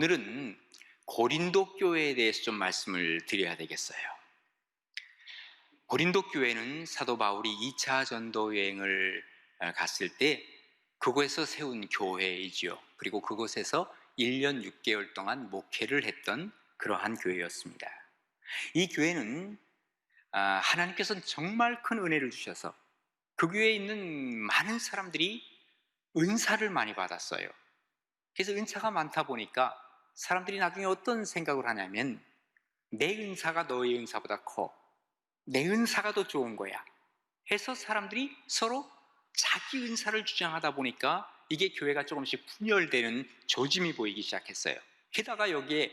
오늘은 고린도 교회에 대해서 좀 말씀을 드려야 되겠어요. 고린도 교회는 사도 바울이 2차 전도 여행을 갔을 때 그곳에서 세운 교회이지요. 그리고 그곳에서 1년 6개월 동안 목회를 했던 그러한 교회였습니다. 이 교회는 하나님께서 정말 큰 은혜를 주셔서 그 교회에 있는 많은 사람들이 은사를 많이 받았어요. 그래서 은사가 많다 보니까 사람들이 나중에 어떤 생각을 하냐면 내 은사가 너의 은사보다 커, 내 은사가 더 좋은 거야 해서 사람들이 서로 자기 은사를 주장하다 보니까 이게 교회가 조금씩 분열되는 조짐이 보이기 시작했어요. 게다가 여기에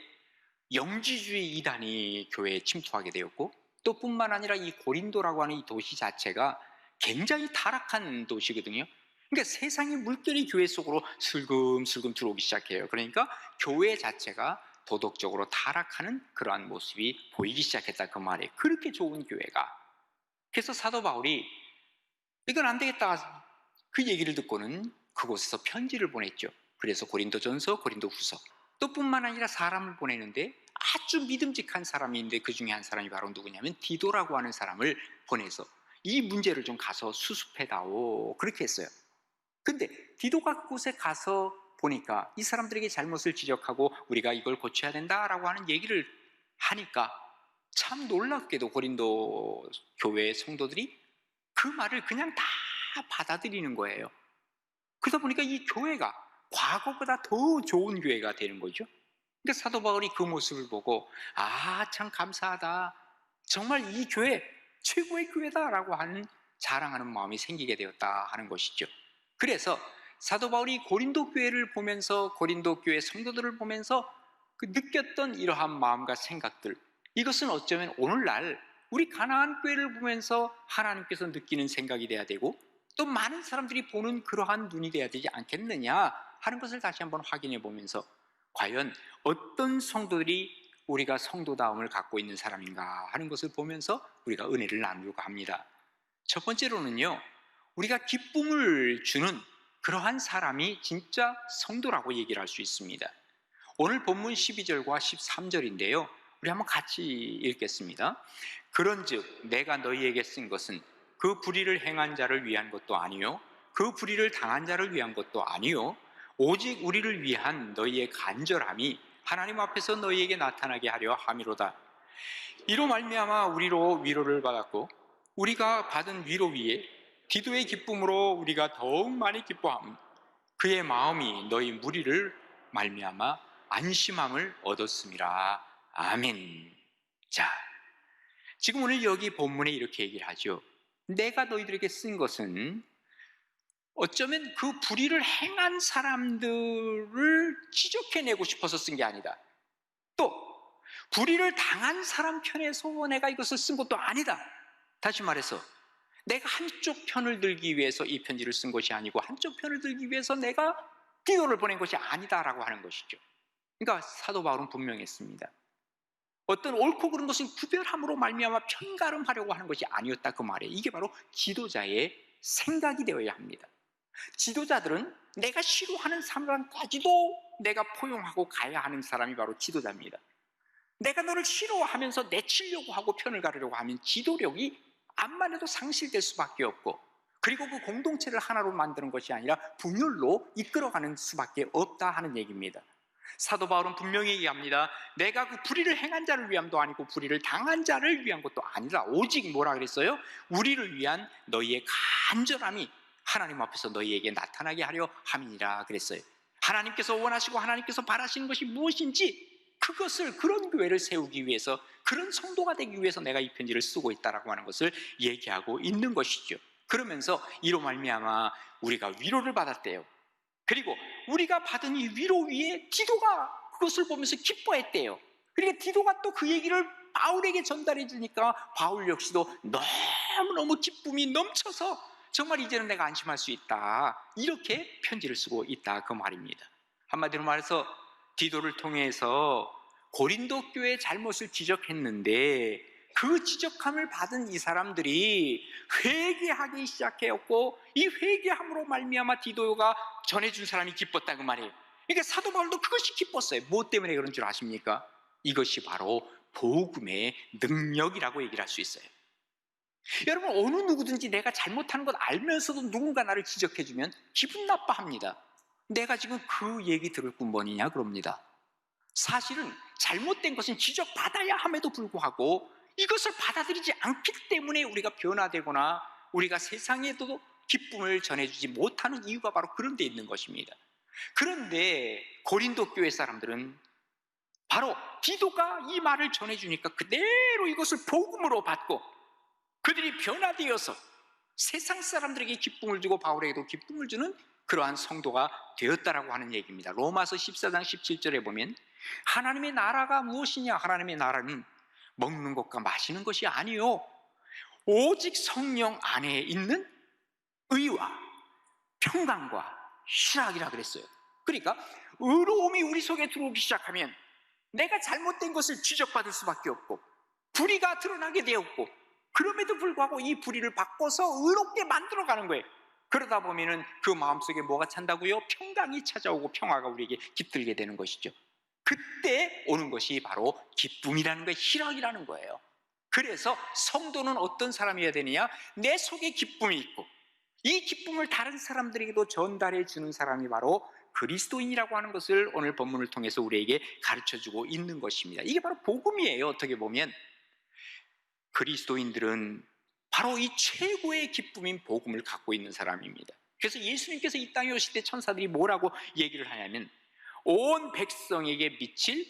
영지주의 이단이 교회에 침투하게 되었고, 또 뿐만 아니라 이 고린도라고 하는 이 도시 자체가 굉장히 타락한 도시거든요. 그러니까 세상의 물결이 교회 속으로 슬금슬금 들어오기 시작해요. 그러니까 교회 자체가 도덕적으로 타락하는 그러한 모습이 보이기 시작했다 그 말이에요. 그렇게 좋은 교회가. 그래서 사도 바울이 이건 안 되겠다 그 얘기를 듣고는 그곳에서 편지를 보냈죠. 그래서 고린도전서, 고린도후서, 또 뿐만 아니라 사람을 보내는데 아주 믿음직한 사람이 있는데 그 중에 한 사람이 바로 누구냐면 디도라고 하는 사람을 보내서 이 문제를 좀 가서 수습해다오 그렇게 했어요. 근데 디도가 그곳에 가서 보니까 이 사람들에게 잘못을 지적하고 우리가 이걸 고쳐야 된다라고 하는 얘기를 하니까 참 놀랍게도 고린도 교회의 성도들이 그 말을 그냥 다 받아들이는 거예요. 그러다 보니까 이 교회가 과거보다 더 좋은 교회가 되는 거죠. 그러니까 사도 바울이 그 모습을 보고 참 감사하다, 정말 이 교회 최고의 교회다라고 하는 자랑하는 마음이 생기게 되었다 하는 것이죠. 그래서 사도 바울이 고린도 교회를 보면서, 고린도 교회 성도들을 보면서 그 느꼈던 이러한 마음과 생각들, 이것은 어쩌면 오늘날 우리 가나안 교회를 보면서 하나님께서 느끼는 생각이 돼야 되고, 또 많은 사람들이 보는 그러한 눈이 돼야 되지 않겠느냐 하는 것을 다시 한번 확인해 보면서 과연 어떤 성도들이 우리가 성도다움을 갖고 있는 사람인가 하는 것을 보면서 우리가 은혜를 나누려고 합니다. 첫 번째로는요, 우리가 기쁨을 주는 그러한 사람이 진짜 성도라고 얘기를 할 수 있습니다. 오늘 본문 12절과 13절인데요 우리 한번 같이 읽겠습니다. 그런즉 내가 너희에게 쓴 것은 그 불의를 행한 자를 위한 것도 아니요 그 불의를 당한 자를 위한 것도 아니요 오직 우리를 위한 너희의 간절함이 하나님 앞에서 너희에게 나타나게 하려 함이로다. 이로 말미암아 우리로 위로를 받았고 우리가 받은 위로 위에 디도의 기쁨으로 우리가 더욱 많이 기뻐함. 그의 마음이 너희 무리를 말미암아 안심함을 얻었음이라. 아멘. 자, 지금 오늘 여기 본문에 이렇게 얘기를 하죠. 내가 너희들에게 쓴 것은 어쩌면 그 불의를 행한 사람들을 지적해내고 싶어서 쓴 게 아니다. 또 불의를 당한 사람 편에서 내가 이것을 쓴 것도 아니다. 다시 말해서 내가 한쪽 편을 들기 위해서 이 편지를 쓴 것이 아니고 한쪽 편을 들기 위해서 내가 디도를 보낸 것이 아니다라고 하는 것이죠. 그러니까 사도 바울은 분명했습니다. 어떤 옳고 그른 것은 구별함으로 말미암아 편가름하려고 하는 것이 아니었다 그 말이에요. 이게 바로 지도자의 생각이 되어야 합니다. 지도자들은 내가 싫어하는 사람까지도 내가 포용하고 가야 하는 사람이 바로 지도자입니다. 내가 너를 싫어하면서 내치려고 하고 편을 가르려고 하면 지도력이 암만 해도 상실될 수밖에 없고, 그리고 그 공동체를 하나로 만드는 것이 아니라 분열로 이끌어가는 수밖에 없다 하는 얘기입니다. 사도 바울은 분명히 얘기합니다. 내가 그 불의를 행한 자를 위함도 아니고 불의를 당한 자를 위한 것도 아니라 오직 뭐라 그랬어요? 우리를 위한 너희의 간절함이 하나님 앞에서 너희에게 나타나게 하려 함이니라 그랬어요. 하나님께서 원하시고 하나님께서 바라시는 것이 무엇인지 그것을, 그런 교회를 세우기 위해서, 그런 성도가 되기 위해서 내가 이 편지를 쓰고 있다라고 하는 것을 얘기하고 있는 것이죠. 그러면서 이로 말미암아 우리가 위로를 받았대요. 그리고 우리가 받은 이 위로 위에 디도가 그것을 보면서 기뻐했대요. 그러니까 디도가 또 그 얘기를 바울에게 전달해 주니까 바울 역시도 너무너무 기쁨이 넘쳐서 정말 이제는 내가 안심할 수 있다, 이렇게 편지를 쓰고 있다 그 말입니다. 한마디로 말해서 디도를 통해서 고린도 교회의 잘못을 지적했는데 그 지적함을 받은 이 사람들이 회개하기 시작했고, 이 회개함으로 말미암아 디도가 전해준 사람이 기뻤다 그 말이에요. 그러니까 사도 바울도 그것이 기뻤어요. 무엇 때문에 그런 줄 아십니까? 이것이 바로 복음의 능력이라고 얘기를 할 수 있어요. 여러분, 어느 누구든지 내가 잘못하는 것 알면서도 누군가 나를 지적해주면 기분 나빠합니다. 내가 지금 그 얘기 들을 뿐번이냐 그럽니다. 사실은 잘못된 것은 지적받아야 함에도 불구하고 이것을 받아들이지 않기 때문에 우리가 변화되거나 우리가 세상에도 기쁨을 전해주지 못하는 이유가 바로 그런 데 있는 것입니다. 그런데 고린도 교회 사람들은 바로 디도가 이 말을 전해주니까 그대로 이것을 복음으로 받고 그들이 변화되어서 세상 사람들에게 기쁨을 주고 바울에게도 기쁨을 주는 그러한 성도가 되었다라고 하는 얘기입니다. 로마서 14장 17절에 보면 하나님의 나라가 무엇이냐? 하나님의 나라는 먹는 것과 마시는 것이 아니요 오직 성령 안에 있는 의와 평강과 희락이라 그랬어요. 그러니까 의로움이 우리 속에 들어오기 시작하면 내가 잘못된 것을 지적받을 수밖에 없고 불의가 드러나게 되었고 그럼에도 불구하고 이 불의를 바꿔서 의롭게 만들어가는 거예요. 그러다 보면은 그 마음속에 뭐가 찬다고요? 평강이 찾아오고 평화가 우리에게 깃들게 되는 것이죠. 그때 오는 것이 바로 기쁨이라는 거예요. 희락이라는 거예요. 그래서 성도는 어떤 사람이어야 되느냐? 내 속에 기쁨이 있고 이 기쁨을 다른 사람들에게도 전달해 주는 사람이 바로 그리스도인이라고 하는 것을 오늘 본문을 통해서 우리에게 가르쳐주고 있는 것입니다. 이게 바로 복음이에요. 어떻게 보면 그리스도인들은 바로 이 최고의 기쁨인 복음을 갖고 있는 사람입니다. 그래서 예수님께서 이 땅에 오실 때 천사들이 뭐라고 얘기를 하냐면 온 백성에게 미칠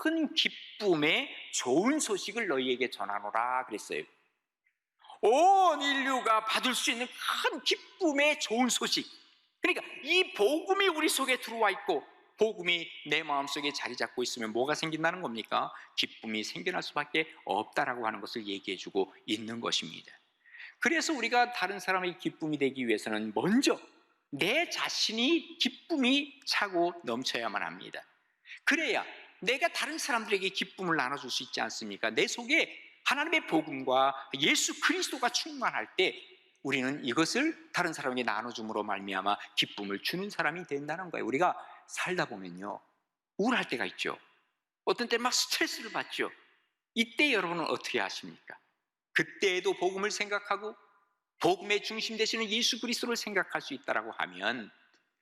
큰 기쁨의 좋은 소식을 너희에게 전하노라 그랬어요. 온 인류가 받을 수 있는 큰 기쁨의 좋은 소식. 그러니까 이 복음이 우리 속에 들어와 있고 복음이 내 마음속에 자리 잡고 있으면 뭐가 생긴다는 겁니까? 기쁨이 생겨날 수밖에 없다라고 하는 것을 얘기해주고 있는 것입니다. 그래서 우리가 다른 사람의 기쁨이 되기 위해서는 먼저 내 자신이 기쁨이 차고 넘쳐야만 합니다. 그래야 내가 다른 사람들에게 기쁨을 나눠줄 수 있지 않습니까? 내 속에 하나님의 복음과 예수 그리스도가 충만할 때 우리는 이것을 다른 사람에게 나눠줌으로 말미암아 기쁨을 주는 사람이 된다는 거예요. 우리가 살다 보면요 우울할 때가 있죠. 어떤 때 막 스트레스를 받죠. 이때 여러분은 어떻게 하십니까? 그때에도 복음을 생각하고 복음의 중심 되시는 예수 그리스도를 생각할 수 있다고 하면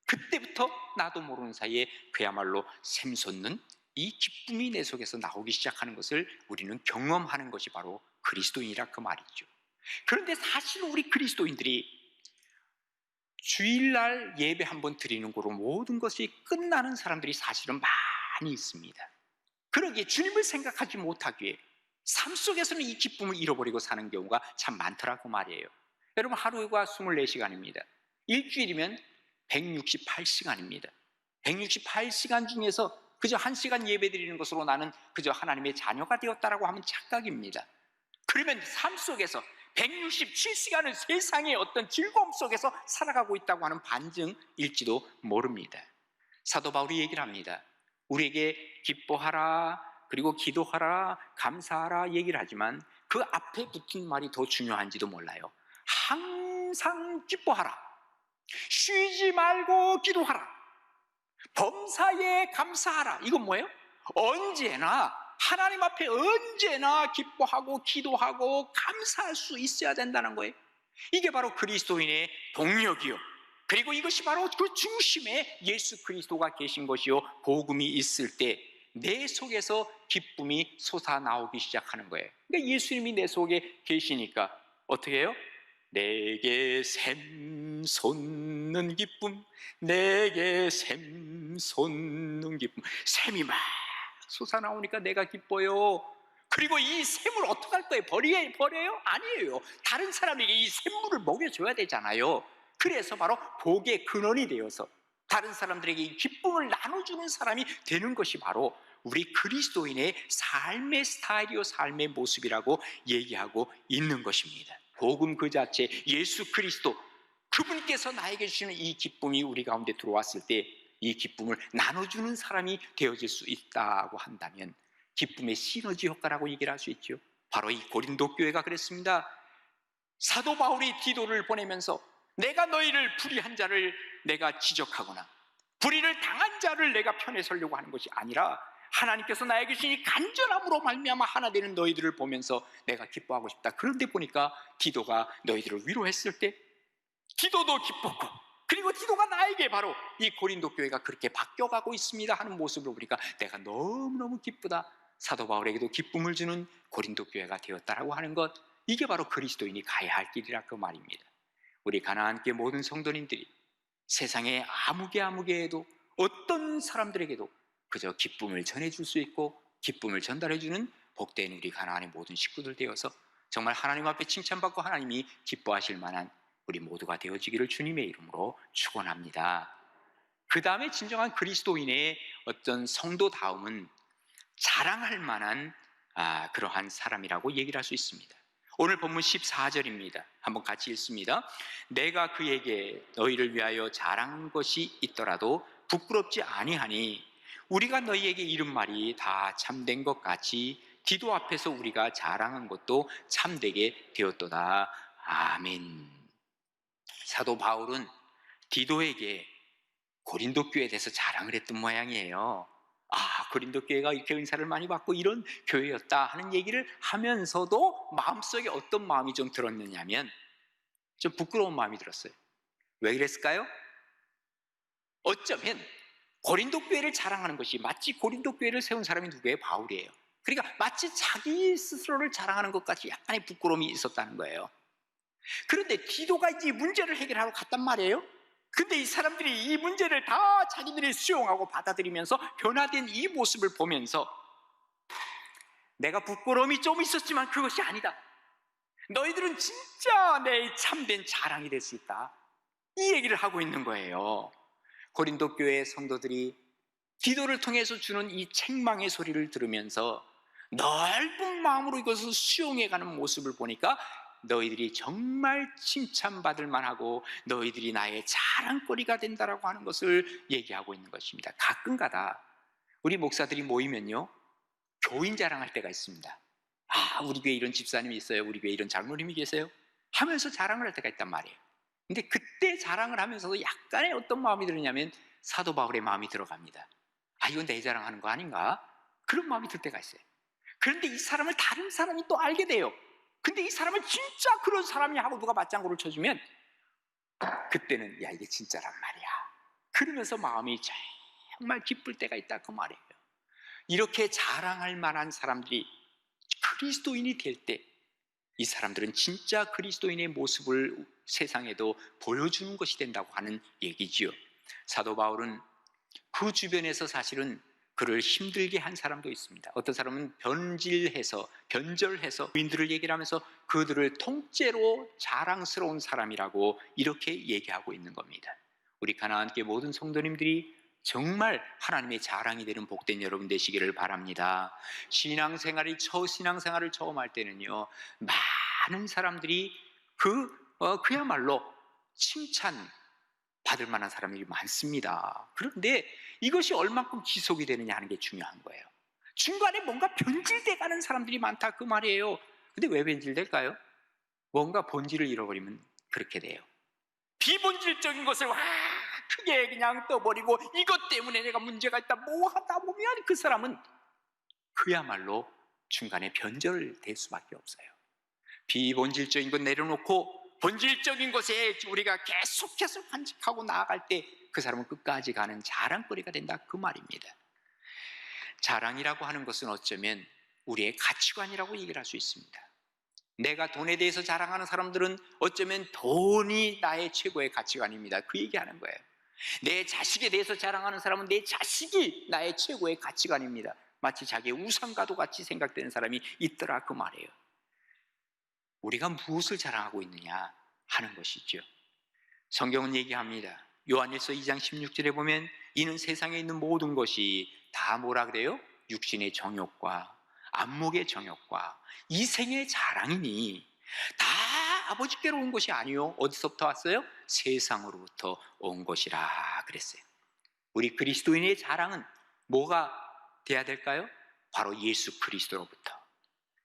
그때부터 나도 모르는 사이에 그야말로 샘솟는 이 기쁨이 내 속에서 나오기 시작하는 것을 우리는 경험하는 것이 바로 그리스도인이라 그 말이죠. 그런데 사실 우리 그리스도인들이 주일날 예배 한번 드리는 거로 모든 것이 끝나는 사람들이 사실은 많이 있습니다. 그러기에 주님을 생각하지 못하기에 삶 속에서는 이 기쁨을 잃어버리고 사는 경우가 참 많더라고 말이에요. 여러분 하루가 24시간입니다. 일주일이면 168시간입니다. 168시간 중에서 그저 1시간 예배 드리는 것으로 나는 그저 하나님의 자녀가 되었다라고 하면 착각입니다. 그러면 삶 속에서 167시간을 세상의 어떤 즐거움 속에서 살아가고 있다고 하는 반증일지도 모릅니다. 사도 바울이 얘기를 합니다. 우리에게 기뻐하라 그리고 기도하라 감사하라 얘기를 하지만 그 앞에 붙은 말이 더 중요한지도 몰라요. 항상 기뻐하라, 쉬지 말고 기도하라, 범사에 감사하라. 이건 뭐예요? 언제나 하나님 앞에 언제나 기뻐하고 기도하고 감사할 수 있어야 된다는 거예요. 이게 바로 그리스도인의 동력이요, 그리고 이것이 바로 그 중심에 예수 그리스도가 계신 것이요 복음이 있을 때 내 속에서 기쁨이 솟아나오기 시작하는 거예요. 그러니까 예수님이 내 속에 계시니까 어떻게 해요? 내게 샘솟는 기쁨, 내게 샘솟는 기쁨. 샘이 막 솟아나오니까 내가 기뻐요. 그리고 이 샘을 어떡할 거예요? 버려요? 아니에요. 다른 사람에게 이 샘물을 먹여줘야 되잖아요. 그래서 바로 복의 근원이 되어서 다른 사람들에게 이 기쁨을 나눠주는 사람이 되는 것이 바로 우리 그리스도인의 삶의 스타일이요 삶의 모습이라고 얘기하고 있는 것입니다. 복음 그 자체, 예수 그리스도 그분께서 나에게 주시는 이 기쁨이 우리 가운데 들어왔을 때 이 기쁨을 나눠주는 사람이 되어질 수 있다고 한다면 기쁨의 시너지 효과라고 얘기를 할 수 있죠. 바로 이 고린도 교회가 그랬습니다. 사도 바울이 디도를 보내면서 내가 너희를 불의한 자를 내가 지적하거나 불의를 당한 자를 내가 편에 서려고 하는 것이 아니라 하나님께서 나에게 주신 간절함으로 말미암아 하나 되는 너희들을 보면서 내가 기뻐하고 싶다. 그런데 보니까 디도가 너희들을 위로했을 때 디도도 기뻤고, 그리고 디도가 나에게 바로 이 고린도 교회가 그렇게 바뀌어가고 있습니다 하는 모습을 보니까 내가 너무너무 기쁘다. 사도 바울에게도 기쁨을 주는 고린도 교회가 되었다라고 하는 것, 이게 바로 그리스도인이 가야 할 길이라 그 말입니다. 우리 가나안교회 모든 성도님들이 세상에 아무개 해도 어떤 사람들에게도 그저 기쁨을 전해줄 수 있고 기쁨을 전달해주는 복된 우리 가나안의 모든 식구들 되어서 정말 하나님 앞에 칭찬받고 하나님이 기뻐하실 만한 우리 모두가 되어지기를 주님의 이름으로 축원합니다. 그 다음에 진정한 그리스도인의 어떤 성도다움은 자랑할 만한 그러한 사람이라고 얘기를 할 수 있습니다. 오늘 본문 14절입니다. 한번 같이 읽습니다. 내가 그에게 너희를 위하여 자랑한 것이 있더라도 부끄럽지 아니하니 우리가 너희에게 이른 말이 다 참된 것 같이 디도 앞에서 우리가 자랑한 것도 참되게 되었도다. 아멘. 사도 바울은 디도에게 고린도 교회에 대해서 자랑을 했던 모양이에요. 고린도 교회가 이렇게 은사를 많이 받고 이런 교회였다 하는 얘기를 하면서도 마음속에 어떤 마음이 좀 들었느냐면 좀 부끄러운 마음이 들었어요. 왜 그랬을까요? 어쩌면 고린도 교회를 자랑하는 것이 마치 고린도 교회를 세운 사람이 누구예요? 바울이에요. 그러니까 마치 자기 스스로를 자랑하는 것 같이 약간의 부끄러움이 있었다는 거예요. 그런데 디도가 이제 문제를 해결하러 갔단 말이에요. 근데 이 사람들이 이 문제를 다 자기들이 수용하고 받아들이면서 변화된 이 모습을 보면서 내가 부끄러움이 좀 있었지만 그것이 아니다. 너희들은 진짜 내 참된 자랑이 될 수 있다. 이 얘기를 하고 있는 거예요. 고린도 교회 성도들이 디도를 통해서 주는 이 책망의 소리를 들으면서 넓은 마음으로 이것을 수용해가는 모습을 보니까 너희들이 정말 칭찬받을 만하고 너희들이 나의 자랑거리가 된다라고 하는 것을 얘기하고 있는 것입니다. 가끔가다 우리 목사들이 모이면요, 교인 자랑할 때가 있습니다. 우리 교회에 이런 집사님이 있어요, 우리 교회에 이런 장로님이 계세요 하면서 자랑을 할 때가 있단 말이에요. 근데 그때 자랑을 하면서도 약간의 어떤 마음이 드느냐면 사도 바울의 마음이 들어갑니다. 이건 내 자랑하는 거 아닌가? 그런 마음이 들 때가 있어요. 그런데 이 사람을 다른 사람이 또 알게 돼요. 근데 이 사람은 진짜 그런 사람이 하고 누가 맞장구를 쳐주면 그때는 이게 진짜란 말이야 그러면서 마음이 정말 기쁠 때가 있다 그 말이에요. 이렇게 자랑할 만한 사람들이 그리스도인이 될 때 이 사람들은 진짜 그리스도인의 모습을 세상에도 보여주는 것이 된다고 하는 얘기지요. 사도 바울은 그 주변에서 사실은 그를 힘들게 한 사람도 있습니다. 어떤 사람은 변절해서 교인들을 얘기를 하면서 그들을 통째로 자랑스러운 사람이라고 이렇게 얘기하고 있는 겁니다. 우리 가나안교회 모든 성도님들이 정말 하나님의 자랑이 되는 복된 여러분 되시기를 바랍니다. 신앙생활을 처음 할 때는요, 많은 사람들이 그야말로 칭찬 받을 만한 사람들이 많습니다. 그런데 이것이 얼만큼 지속이 되느냐 하는 게 중요한 거예요. 중간에 뭔가 변질돼 가는 사람들이 많다 그 말이에요. 근데 왜 변질될까요? 뭔가 본질을 잃어버리면 그렇게 돼요. 비본질적인 것을 크게 그냥 떠버리고 이것 때문에 내가 문제가 있다 뭐 하다 보면 그 사람은 그야말로 중간에 변절될 수밖에 없어요. 비본질적인 것 내려놓고 본질적인 것에 우리가 계속해서 간직하고 나아갈 때 그 사람은 끝까지 가는 자랑거리가 된다 그 말입니다. 자랑이라고 하는 것은 어쩌면 우리의 가치관이라고 얘기를 할 수 있습니다. 내가 돈에 대해서 자랑하는 사람들은 어쩌면 돈이 나의 최고의 가치관입니다. 그 얘기하는 거예요. 내 자식에 대해서 자랑하는 사람은 내 자식이 나의 최고의 가치관입니다. 마치 자기의 우상과도 같이 생각되는 사람이 있더라 그 말이에요. 우리가 무엇을 자랑하고 있느냐 하는 것이죠. 성경은 얘기합니다. 요한일서 2장 16절에 보면 이는 세상에 있는 모든 것이 다 뭐라 그래요? 육신의 정욕과 안목의 정욕과 이생의 자랑이니 다 아버지께로 온 것이 아니요 어디서부터 왔어요? 세상으로부터 온 것이라 그랬어요. 우리 그리스도인의 자랑은 뭐가 돼야 될까요? 바로 예수 그리스도로부터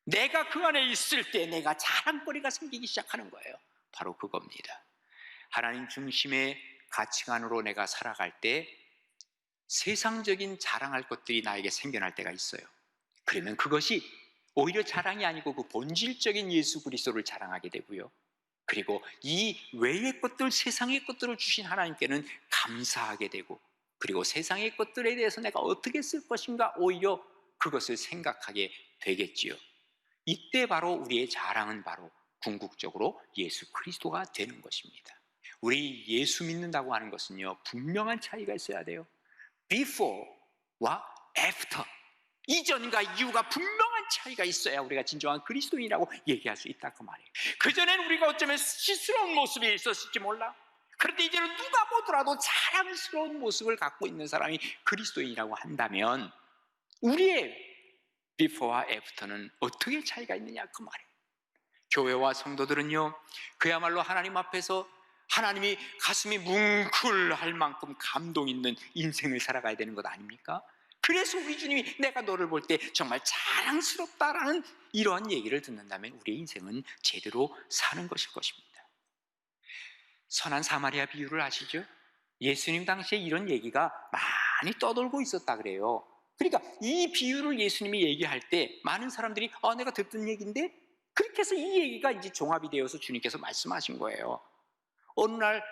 내가 그 안에 있을 때 내가 자랑거리가 생기기 시작하는 거예요. 바로 그겁니다. 하나님 중심의 가치관으로 내가 살아갈 때 세상적인 자랑할 것들이 나에게 생겨날 때가 있어요. 그러면 그것이 오히려 자랑이 아니고 그 본질적인 예수 그리스도를 자랑하게 되고요. 그리고 이 외의 것들, 세상의 것들을 주신 하나님께는 감사하게 되고, 그리고 세상의 것들에 대해서 내가 어떻게 쓸 것인가 오히려 그것을 생각하게 되겠지요. 이때 바로 우리의 자랑은 바로 궁극적으로 예수 그리스도가 되는 것입니다. 우리 예수 믿는다고 하는 것은요, 분명한 차이가 있어야 돼요. before와 after, 이전과 이후가 분명한 차이가 있어야 우리가 진정한 그리스도인이라고 얘기할 수 있다 그 말이에요. 그전에는 우리가 어쩌면 수치스러운 모습이 있었을지 몰라. 그런데 이제는 누가 보더라도 자랑스러운 모습을 갖고 있는 사람이 그리스도인이라고 한다면 우리의 before와 after는 어떻게 차이가 있느냐 그 말이에요. 교회와 성도들은요, 그야말로 하나님 앞에서 하나님이 가슴이 뭉클할 만큼 감동 있는 인생을 살아가야 되는 것 아닙니까? 그래서 우리 주님이 내가 너를 볼 때 정말 자랑스럽다라는 이러한 얘기를 듣는다면 우리의 인생은 제대로 사는 것일 것입니다. 선한 사마리아 비유를 아시죠? 예수님 당시에 이런 얘기가 많이 떠돌고 있었다 그래요. 그러니까 이 비유를 예수님이 얘기할 때 많은 사람들이 내가 듣던 얘기인데, 그렇게 해서 이 얘기가 이제 종합이 되어서 주님께서 말씀하신 거예요. 어느 날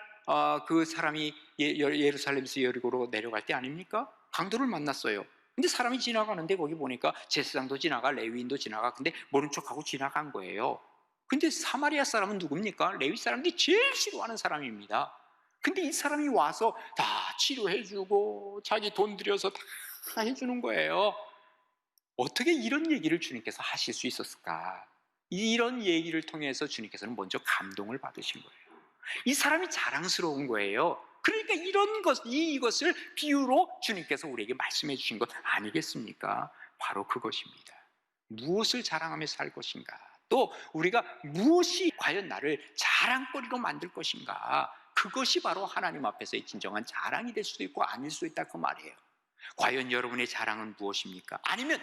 그 사람이 예루살렘에서 여리고로 내려갈 때 아닙니까? 강도를 만났어요. 근데 사람이 지나가는데 거기 보니까 제사장도 지나가, 레위인도 지나가. 근데 모른 척하고 지나간 거예요. 근데 사마리아 사람은 누굽니까? 레위 사람들이 제일 싫어하는 사람입니다. 근데 이 사람이 와서 다 치료해주고 자기 돈 들여서 다 해주는 거예요. 어떻게 이런 얘기를 주님께서 하실 수 있었을까? 이런 얘기를 통해서 주님께서는 먼저 감동을 받으신 거예요. 이 사람이 자랑스러운 거예요. 그러니까 이것을 비유로 주님께서 우리에게 말씀해 주신 것 아니겠습니까? 바로 그것입니다. 무엇을 자랑하며 살 것인가? 또 우리가 무엇이 과연 나를 자랑거리로 만들 것인가? 그것이 바로 하나님 앞에서의 진정한 자랑이 될 수도 있고 아닐 수도 있다 그 말이에요. 과연 여러분의 자랑은 무엇입니까? 아니면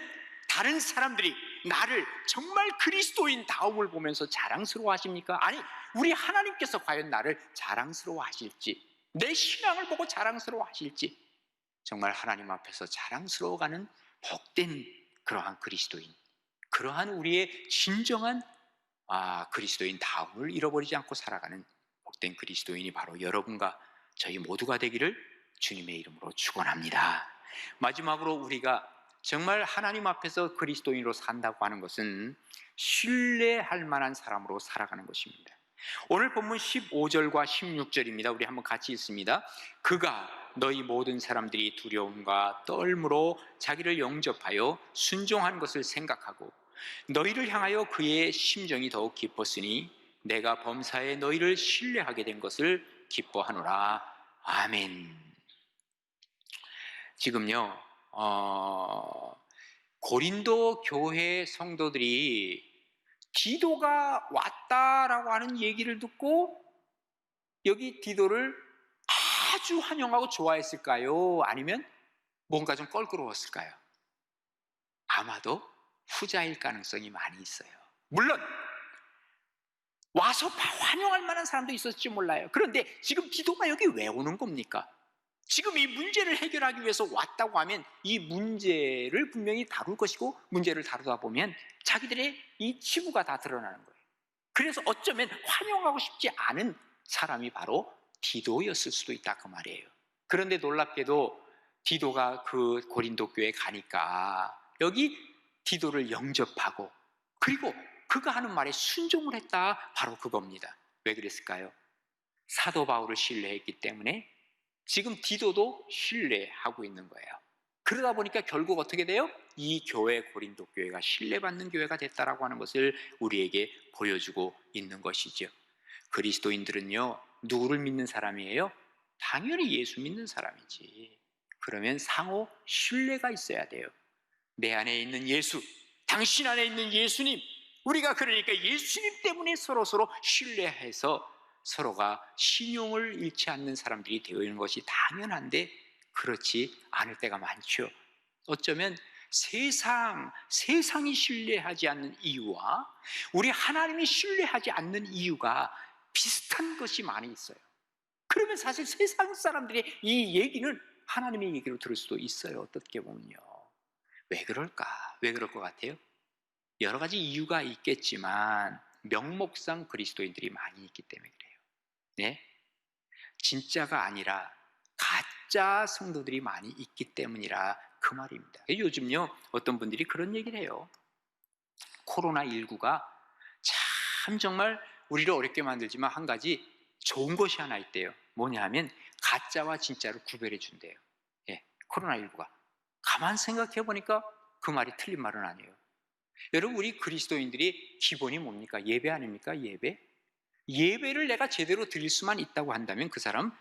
다른 사람들이 나를 정말 그리스도인 다움을 보면서 자랑스러워 하십니까? 아니, 우리 하나님께서 과연 나를 자랑스러워 하실지, 내 신앙을 보고 자랑스러워 하실지, 정말 하나님 앞에서 자랑스러워가는 복된 그러한 그리스도인, 그러한 우리의 진정한 그리스도인 다움을 잃어버리지 않고 살아가는 복된 그리스도인이 바로 여러분과 저희 모두가 되기를 주님의 이름으로 축원합니다. 마지막으로 우리가 정말 하나님 앞에서 그리스도인으로 산다고 하는 것은 신뢰할 만한 사람으로 살아가는 것입니다. 오늘 본문 15절과 16절입니다. 우리 한번 같이 읽습니다. 그가 너희 모든 사람들이 두려움과 떨므로 자기를 영접하여 순종한 것을 생각하고 너희를 향하여 그의 심정이 더욱 깊었으니 내가 범사에 너희를 신뢰하게 된 것을 기뻐하노라. 아멘. 지금요, 고린도 교회 성도들이 디도가 왔다라고 하는 얘기를 듣고 여기 디도를 아주 환영하고 좋아했을까요? 아니면 뭔가 좀 껄끄러웠을까요? 아마도 후자일 가능성이 많이 있어요. 물론 와서 환영할 만한 사람도 있었을지 몰라요. 그런데 지금 디도가 여기 왜 오는 겁니까? 지금 이 문제를 해결하기 위해서 왔다고 하면 이 문제를 분명히 다룰 것이고, 문제를 다루다 보면 자기들의 이 치부가 다 드러나는 거예요. 그래서 어쩌면 환영하고 싶지 않은 사람이 바로 디도였을 수도 있다 그 말이에요. 그런데 놀랍게도 디도가 그 고린도 교회에 가니까 여기 디도를 영접하고, 그리고 그가 하는 말에 순종을 했다, 바로 그겁니다. 왜 그랬을까요? 사도 바울을 신뢰했기 때문에 지금 디도도 신뢰하고 있는 거예요. 그러다 보니까 결국 어떻게 돼요? 이 교회, 고린도 교회가 신뢰받는 교회가 됐다라고 하는 것을 우리에게 보여주고 있는 것이죠. 그리스도인들은요, 누구를 믿는 사람이에요? 당연히 예수 믿는 사람이지. 그러면 상호 신뢰가 있어야 돼요. 내 안에 있는 예수, 당신 안에 있는 예수님, 우리가 그러니까 예수님 때문에 서로서로 신뢰해서 서로가 신용을 잃지 않는 사람들이 되어 있는 것이 당연한데, 그렇지 않을 때가 많죠. 어쩌면 세상이 신뢰하지 않는 이유와 우리 하나님이 신뢰하지 않는 이유가 비슷한 것이 많이 있어요. 그러면 사실 세상 사람들의 이 얘기는 하나님의 얘기로 들을 수도 있어요. 어떻게 보면요. 왜 그럴까? 왜 그럴 것 같아요? 여러 가지 이유가 있겠지만 명목상 그리스도인들이 많이 있기 때문에 그래요. 네? 진짜가 아니라 가짜 성도들이 많이 있기 때문이라 그 말입니다. 요즘요 어떤 분들이 그런 얘기를 해요. 코로나19가 참 정말 우리를 어렵게 만들지만 한 가지 좋은 것이 하나 있대요. 뭐냐 하면 가짜와 진짜를 구별해 준대요. 예, 코로나19가. 가만 생각해 보니까 그 말이 틀린 말은 아니에요. 여러분, 우리 그리스도인들이 기본이 뭡니까? 예배 아닙니까? 예배? 예배를 내가 제대로 드릴 수만 있다고 한다면 그 사람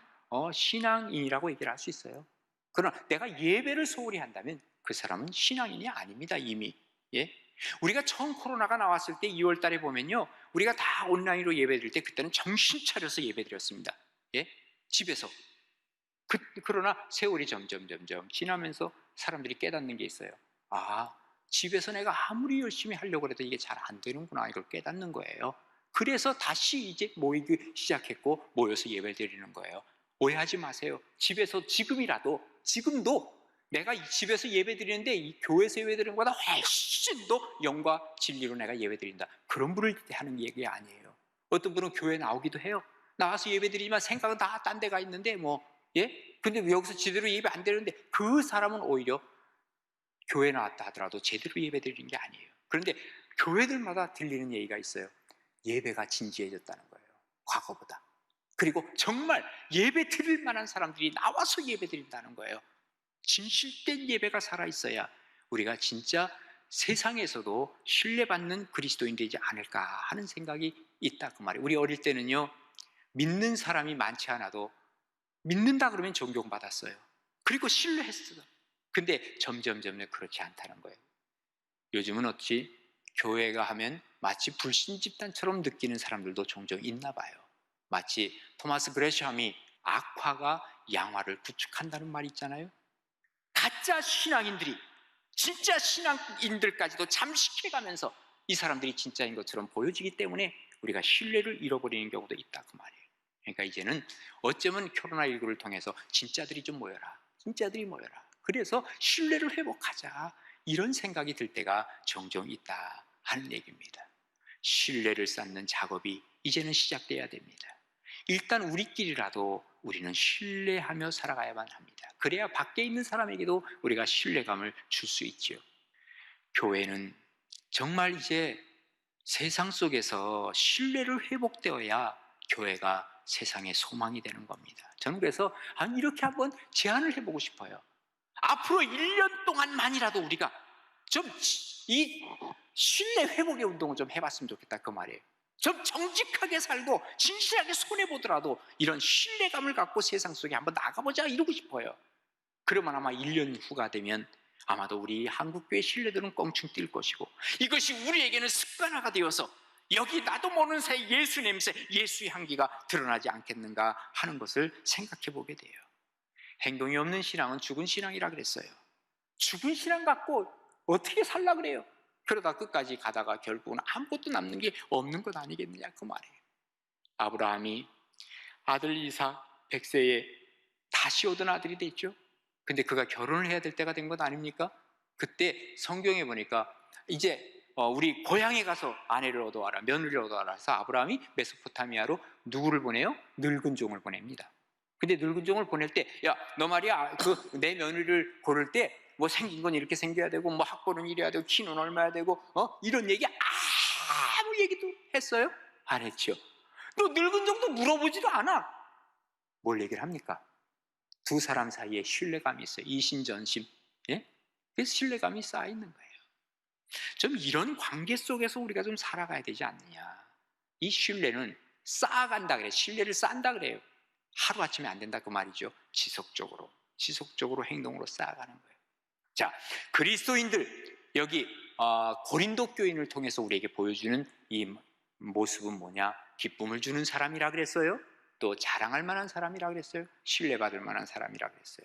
신앙인이라고 얘기를 할 수 있어요. 그러나 내가 예배를 소홀히 한다면 그 사람은 신앙인이 아닙니다. 이미. 예? 우리가 처음 코로나가 나왔을 때 2월 달에 보면요, 우리가 다 온라인으로 예배 드릴 때 그때는 정신 차려서 예배 드렸습니다. 예? 집에서. 그러나 세월이 점점 지나면서 사람들이 깨닫는 게 있어요. 아, 집에서 내가 아무리 열심히 하려고 해도 이게 잘 안 되는구나, 이걸 깨닫는 거예요. 그래서 다시 이제 모이기 시작했고 모여서 예배 드리는 거예요. 오해하지 마세요. 집에서 지금도 내가 집에서 예배 드리는데 이 교회에서 예배 드리는 것보다 훨씬 더 영과 진리로 내가 예배 드린다, 그런 분을 하는 얘기 아니에요. 어떤 분은 교회 나오기도 해요. 나와서 예배 드리지만 생각은 다 딴 데가 있는데 예? 근데 여기서 제대로 예배 안 되는데 그 사람은 오히려 교회 나왔다 하더라도 제대로 예배 드리는 게 아니에요. 그런데 교회들마다 들리는 얘기가 있어요. 예배가 진지해졌다는 거예요. 과거보다. 그리고 정말 예배 드릴 만한 사람들이 나와서 예배 드린다는 거예요. 진실된 예배가 살아있어야 우리가 진짜 세상에서도 신뢰받는 그리스도인 되지 않을까 하는 생각이 있다, 그 말이에요. 우리 어릴 때는요, 믿는 사람이 많지 않아도 믿는다 그러면 존경받았어요. 그리고 신뢰했어요. 근데 점점 그렇지 않다는 거예요. 요즘은 어찌 교회가 하면 마치 불신 집단처럼 느끼는 사람들도 종종 있나 봐요. 마치 토마스 그레샴이 악화가 양화를 구축한다는 말이 있잖아요. 가짜 신앙인들이 진짜 신앙인들까지도 잠식해가면서 이 사람들이 진짜인 것처럼 보여지기 때문에 우리가 신뢰를 잃어버리는 경우도 있다, 그 말이에요. 그러니까 이제는 어쩌면 코로나19를 통해서 진짜들이 좀 모여라, 진짜들이 모여라, 그래서 신뢰를 회복하자, 이런 생각이 들 때가 종종 있다 하는 얘기입니다. 신뢰를 쌓는 작업이 이제는 시작돼야 됩니다. 일단 우리끼리라도 우리는 신뢰하며 살아가야만 합니다. 그래야 밖에 있는 사람에게도 우리가 신뢰감을 줄 수 있죠. 교회는 정말 이제 세상 속에서 신뢰를 회복되어야 교회가 세상의 소망이 되는 겁니다. 저는 그래서 이렇게 한번 제안을 해보고 싶어요. 앞으로 1년 동안만이라도 우리가 좀 이 신뢰 회복의 운동을 좀 해봤으면 좋겠다, 그 말이에요. 좀 정직하게 살고 진실하게 손해보더라도 이런 신뢰감을 갖고 세상 속에 한번 나가보자, 이러고 싶어요. 그러면 아마 1년 후가 되면 아마도 우리 한국교회 신뢰도는 껑충 뛸 것이고, 이것이 우리에게는 습관화가 되어서 여기 나도 모르는 사이 예수 냄새, 예수의 향기가 드러나지 않겠는가 하는 것을 생각해 보게 돼요. 행동이 없는 신앙은 죽은 신앙이라 그랬어요. 죽은 신앙 갖고 어떻게 살라 그래요? 그러다 끝까지 가다가 결국은 아무것도 남는 게 없는 것 아니겠느냐, 그 말이에요. 아브라함이 아들 이삭 100세에 다시 얻은 아들이 됐죠. 근데 그가 결혼을 해야 될 때가 된 것 아닙니까? 그때 성경에 보니까 이제 우리 고향에 가서 아내를 얻어와라, 며느리를 얻어와라 해서 아브라함이 메소포타미아로 누구를 보내요? 늙은 종을 보냅니다. 근데 늙은 종을 보낼 때, 야, 너 말이야, 내 며느리를 고를 때 뭐 생긴 건 이렇게 생겨야 되고, 뭐 학벌은 이래야 되고, 키는 얼마야 되고, 이런 얘기 아무 얘기도 했어요? 안 했죠. 또 늙은 종도 물어보지도 않아. 뭘 얘기를 합니까? 두 사람 사이에 신뢰감이 있어요. 이신전심. 예? 그래서 신뢰감이 쌓이는 거예요. 좀 이런 관계 속에서 우리가 좀 살아가야 되지 않느냐. 이 신뢰는 쌓아간다 그래요. 신뢰를 쌓는다 그래요. 하루아침에 안 된다, 그 말이죠. 지속적으로 행동으로 쌓아가는 거예요. 자, 그리스도인들, 여기 고린도 교인을 통해서 우리에게 보여주는 이 모습은 뭐냐? 기쁨을 주는 사람이라 그랬어요. 또 자랑할 만한 사람이라 그랬어요. 신뢰받을 만한 사람이라 그랬어요.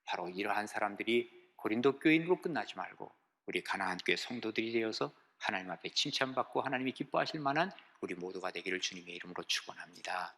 바로 이러한 사람들이 고린도 교인으로 끝나지 말고 우리 가나안 교회 성도들이 되어서 하나님 앞에 칭찬받고 하나님이 기뻐하실 만한 우리 모두가 되기를 주님의 이름으로 축원합니다.